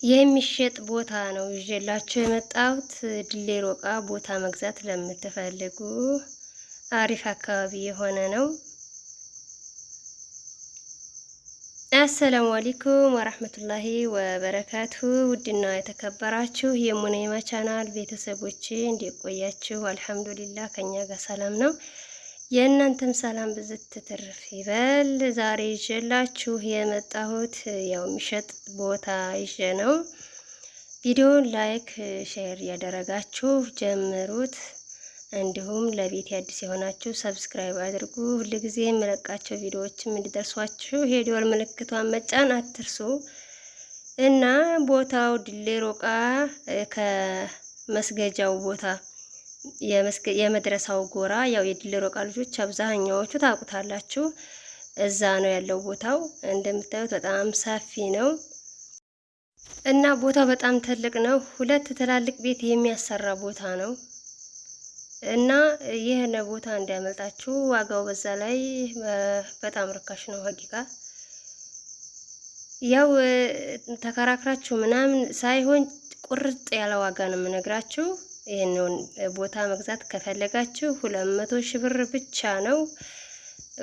የሚሸጥ ቦታ ነው ይዤላችሁ የመጣሁት። ድሌ ሮቃ ቦታ መግዛት ለምትፈልጉ አሪፍ አካባቢ የሆነ ነው። አሰላሙ አለይኩም ወራህመቱላሂ ወበረካቱ። ውድና የተከበራችሁ የሙነይማ ቻናል ቤተሰቦቼ እንዲቆያችሁ አልሐምዱሊላህ ከኛ ጋር ሰላም ነው። የእናንተም ሰላም ብዝት ትርፍ ይበል። ዛሬ ይዤላችሁ የመጣሁት ያው የሚሸጥ ቦታ ይዤ ነው። ቪዲዮውን ላይክ ሼር ያደረጋችሁ ጀምሩት። እንዲሁም ለቤት አዲስ የሆናችሁ ሰብስክራይብ አድርጉ። ሁልጊዜ የምለቃቸው ቪዲዮዎችም እንዲደርሷችሁ የደወል ምልክቷን መጫን አትርሱ እና ቦታው ድሌ ሮቃ ከመስገጃው ቦታ የመድረሳው ጎራ ያው የድሌ ሮቃ ልጆች አብዛኛዎቹ ታውቁታላችሁ። እዛ ነው ያለው ቦታው። እንደምታዩት በጣም ሰፊ ነው እና ቦታው በጣም ትልቅ ነው። ሁለት ትላልቅ ቤት የሚያሰራ ቦታ ነው እና ይሄን ቦታ እንዳያመልጣችሁ። ዋጋው በዛ ላይ በጣም ርካሽ ነው። ሀቂቃ ያው ተከራክራችሁ ምናምን ሳይሆን ቁርጥ ያለ ዋጋ ነው የምነግራችሁ። ይሄንን ቦታ መግዛት ከፈለጋችሁ 200 ሺህ ብር ብቻ ነው።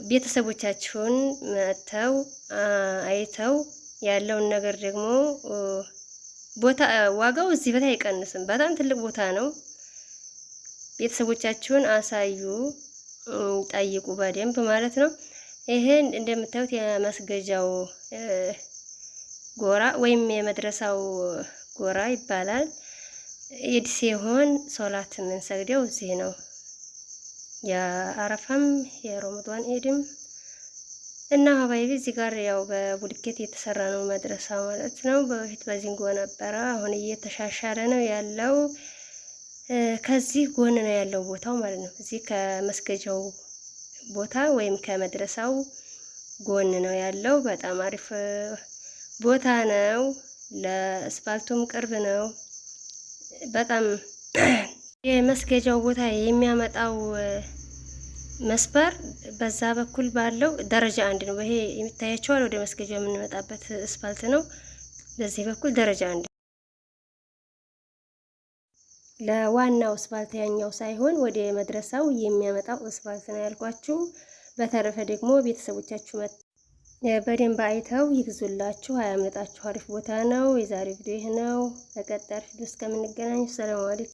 ቤተሰቦቻችሁን መተው አይተው ያለውን ነገር ደግሞ ቦታ ዋጋው እዚህ በታይ አይቀንስም። በጣም ትልቅ ቦታ ነው። ቤተሰቦቻችሁን አሳዩ፣ ጠይቁ በደንብ ማለት ነው። ይሄን እንደምታዩት የመስገጃው ጎራ ወይም የመድረሳው ጎራ ይባላል። ኢድ ሲሆን ሶላት የምንሰግደው እዚህ ነው። የአረፋም የረመዳን ኢድም እና ሀባይቢ እዚህ ጋር ያው በቡልኬት የተሰራ ነው መድረሳ ማለት ነው። በፊት በዚንጎ ነበረ፣ አሁን እየተሻሻለ ነው ያለው። ከዚህ ጎን ነው ያለው ቦታው ማለት ነው። እዚህ ከመስገጃው ቦታ ወይም ከመድረሳው ጎን ነው ያለው። በጣም አሪፍ ቦታ ነው። ለአስፋልቱም ቅርብ ነው። በጣም የመስገጃው ቦታ የሚያመጣው መስበር በዛ በኩል ባለው ደረጃ አንድ ነው። ይሄ የሚታያቸዋል ወደ መስገጃው የምንመጣበት አስፋልት ነው። በዚህ በኩል ደረጃ አንድ ለዋናው አስፋልት ያኛው ሳይሆን ወደ መድረሳው የሚያመጣው አስፋልት ነው ያልኳችሁ። በተረፈ ደግሞ ቤተሰቦቻችሁ በደንብ አይተው ይግዙላችሁ፣ አያመጣችሁ። አሪፍ ቦታ ነው። የዛሬ ቪዲዮ ይህ ነው። በቀጣይ ቪዲዮ እስከምንገናኝ ሰላም አለይኩም።